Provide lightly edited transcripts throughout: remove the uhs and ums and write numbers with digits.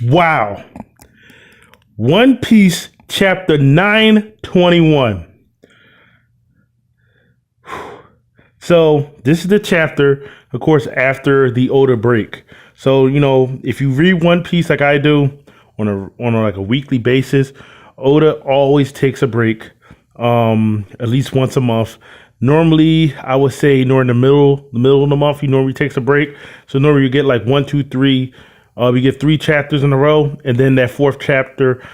Wow. One Piece chapter 921. So this is the chapter, of course, after the Oda break. So, if you read One Piece like I do on like a weekly basis, Oda always takes a break, at least once a month. Normally, I would say during the middle of the month, he normally takes a break. So normally you get like 1, 2, 3. We get 3 chapters in a row, and then that 4th chapter,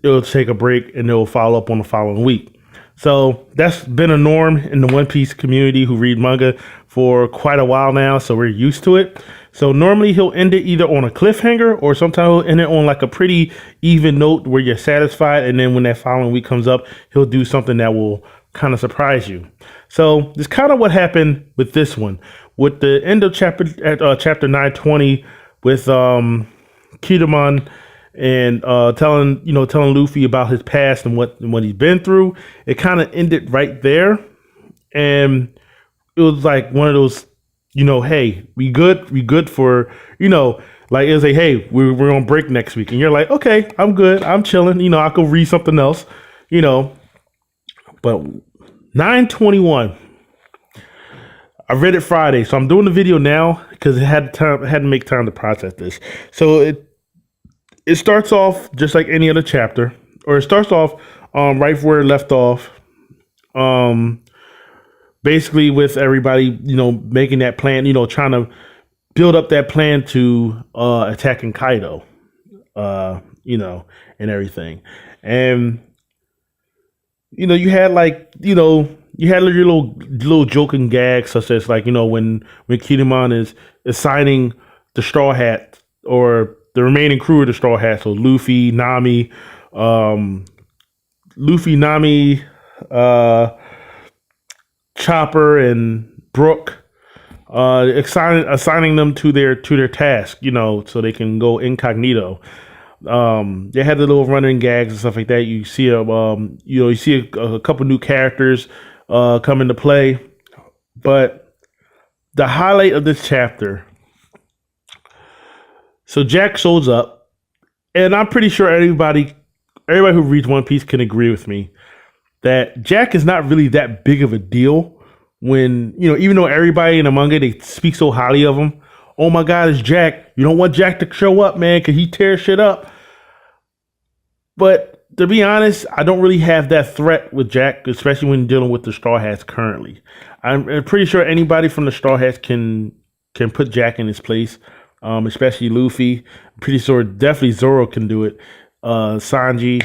it'll take a break and it'll follow up on the following week. So that's been a norm in the One Piece community who read manga for quite a while now. So we're used to it. So normally he'll end it either on a cliffhanger or sometimes he'll end it on like a pretty even note where you're satisfied. And then when that following week comes up, he'll do something that will kind of surprise you. So this kind of what happened with this one. With the end of chapter 920 with Kinemon and telling Luffy about his past and what he's been through, it kind of ended right there, and it was like one of those, hey, we good for, like it was like, hey, we're on break next week, and you're like, okay, I'm good, I'm chilling, I could read something else, but 921. I read it Friday, so I'm doing the video now because I had to make time to process this. So it starts off just like any other chapter, or it starts off right where it left off. Basically with everybody, making that plan, trying to build up that plan to attacking Kaido, and everything. And you had like, you had your little joking gags, such as like, when Kinemon is assigning the Straw Hat or the remaining crew of the Straw Hat, so Luffy, Nami, Chopper, and Brook, assigning them to their task, so they can go incognito. They had the little running gags and stuff like that. You see you see a couple new characters come into play, but the highlight of this chapter. So Jack shows up, and I'm pretty sure everybody who reads One Piece can agree with me that Jack is not really that big of a deal when, even though everybody in the manga, they speak so highly of him. Oh my God, it's Jack. You don't want Jack to show up, man, because he tears shit up. But to be honest, I don't really have that threat with Jack, especially when dealing with the Straw Hats currently. I'm pretty sure anybody from the Straw Hats can put Jack in his place. Especially Luffy. I'm pretty sure definitely Zoro can do it. Sanji,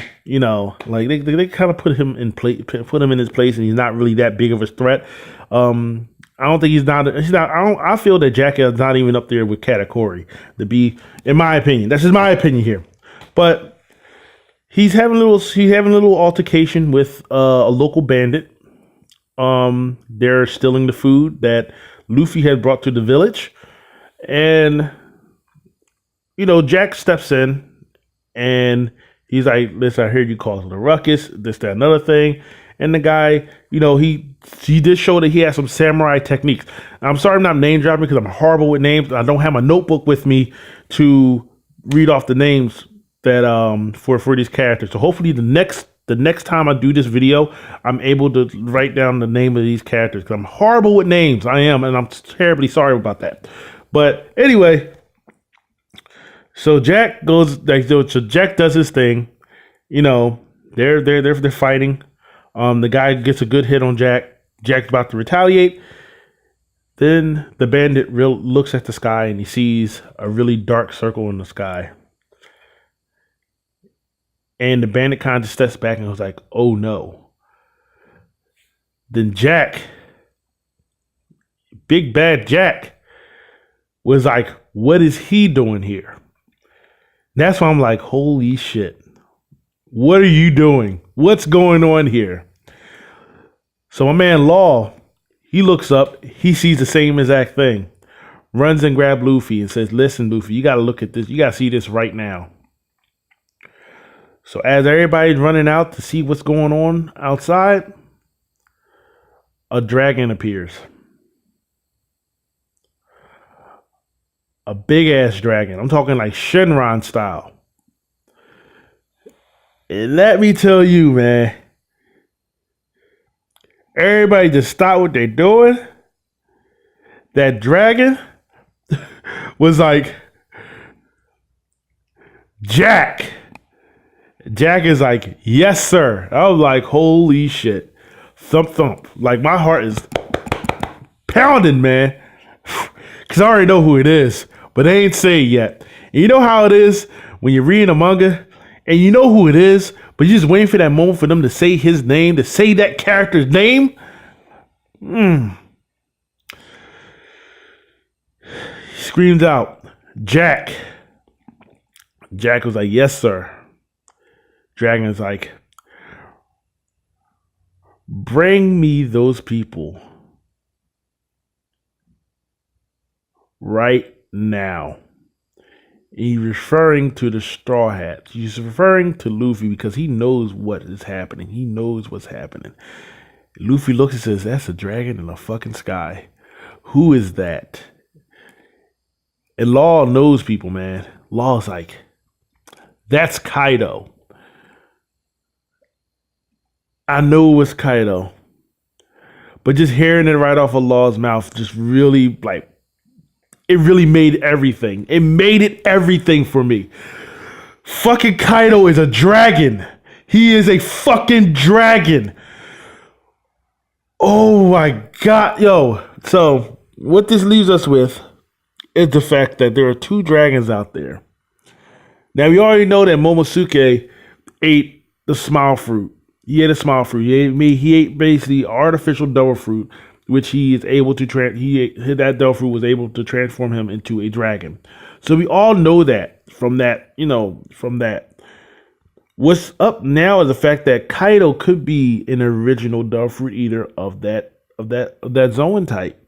like they kind of put him in his place, and he's not really that big of a threat. I don't think he's not. I feel that Jack is not even up there with Katakuri to be, in my opinion. That's just my opinion here. But he's having a little altercation with a local bandit. They're stealing the food that Luffy had brought to the village, and Jack steps in and he's like, listen, I heard you causing a ruckus, this, that, another thing. And the guy, he did show that he has some samurai techniques. I'm sorry I'm not name dropping because I'm horrible with names. I don't have my notebook with me to read off the names that for these characters. So hopefully the next time I do this video, I'm able to write down the name of these characters because I'm horrible with names. I am, and I'm terribly sorry about that. But anyway, so Jack goes like, so Jack does his thing. They're fighting. The guy gets a good hit on Jack. Jack's about to retaliate. Then the bandit looks at the sky and he sees a really dark circle in the sky. And the bandit kind of steps back and goes like, oh no. Then Jack, big bad Jack, was like, what is he doing here? That's why I'm like, holy shit. What are you doing? What's going on here? So my man Law, he looks up, he sees the same exact thing, runs and grabs Luffy and says, listen, Luffy, you got to look at this. You got to see this right now. So as everybody's running out to see what's going on outside, a dragon appears. A big ass dragon. I'm talking like Shenron style. And let me tell you, man, everybody just stop what they're doing. That dragon was like, Jack. Jack is like, yes, sir. I was like, holy shit. Thump, thump. Like, my heart is pounding, man. Because I already know who it is, but they ain't say it yet. And you know how it is when you're reading a manga and you know who it is, but you're just waiting for that moment for them to say his name, to say that character's name? He screams out, Jack. Jack was like, yes, sir. Dragon's like, bring me those people right now. He's referring to the Straw Hats. He's referring to Luffy because he knows what is happening. He knows what's happening. Luffy looks and says, that's a dragon in the fucking sky. Who is that? And Law knows people, man. Law's like, that's Kaido. I know it was Kaido. But just hearing it right off of Law's mouth just really, like, it really made everything. It made it everything for me. Fucking Kaido is a dragon. He is a fucking dragon. Oh my God. Yo, so what this leaves us with is the fact that there are two dragons out there. Now, we already know that Momosuke ate the smile fruit. He ate a smile fruit. He ate basically artificial devil fruit, which he is able to that devil fruit was able to transform him into a dragon. So we all know that from that. What's up now is the fact that Kaido could be an original devil fruit eater of that Zoan type.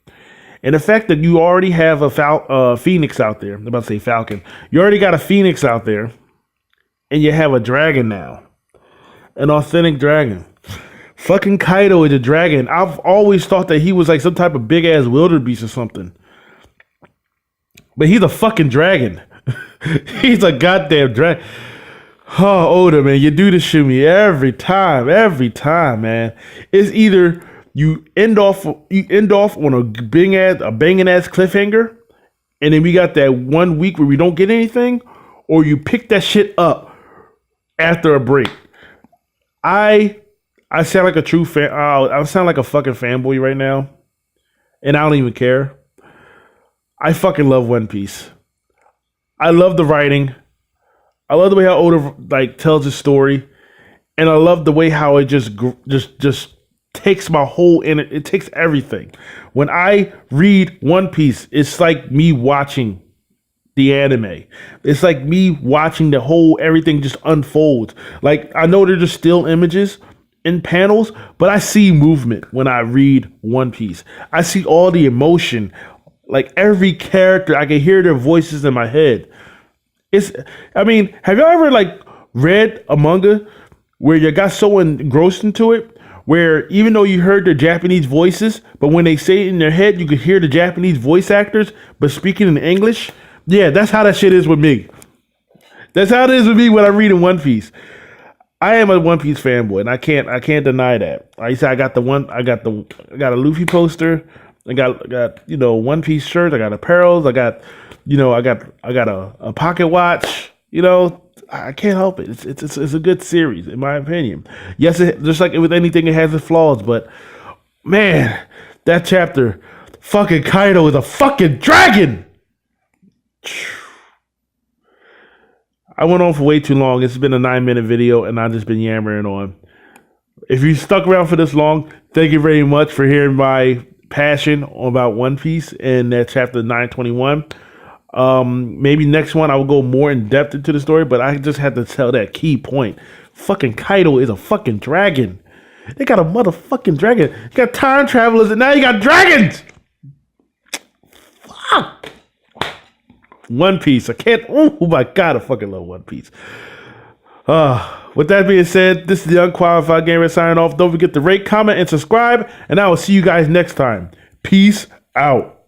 And the fact that you already have a phoenix out there, I'm about to say falcon. You already got a phoenix out there, and you have a dragon now. An authentic dragon. Fucking Kaido is a dragon. I've always thought that he was like some type of big ass wildebeest or something. But he's a fucking dragon. He's a goddamn dragon. Oh, Oda, man, you do this to me every time, man. It's either you end off on a banging ass cliffhanger, and then we got that 1 week where we don't get anything, or you pick that shit up after a break. I sound like a true fan. I sound like a fucking fanboy right now, and I don't even care. I fucking love One Piece. I love the writing. I love the way how Oda like tells his story, and I love the way how it just takes my whole it takes everything. When I read One Piece, it's like me watching the anime. It's like me watching the whole everything just unfold. Like, I know they're just still images in panels, but I see movement when I read One Piece. I see all the emotion, like every character. I can hear their voices in my head. Have y'all ever like read a manga where you got so engrossed into it where even though you heard the Japanese voices, but when they say it in their head, you could hear the Japanese voice actors, but speaking in English? Yeah, that's how that shit is with me. That's how it is with me when I read in One Piece. I am a One Piece fanboy, and I can't deny that. I got a Luffy poster. I got One Piece shirts. I got apparels. I got a pocket watch. I can't help it. It's a good series in my opinion. Yes, just like with anything, it has its flaws, but man, that chapter, fucking Kaido is a fucking dragon. I went on for way too long. It's been a 9-minute video, and I've just been yammering on. If you stuck around for this long, thank you very much for hearing my passion about One Piece and that chapter 921. Maybe next one I will go more in depth into the story, but I just had to tell that key point. Fucking Kaido is a fucking dragon. They got a motherfucking dragon. You got time travelers, and now you got dragons. Fuck. One Piece. I can't. Oh my God, I fucking love One Piece. With that being said, this is the Unqualified Gamer signing off. Don't forget to rate, comment, and subscribe, and I will see you guys next time. Peace out.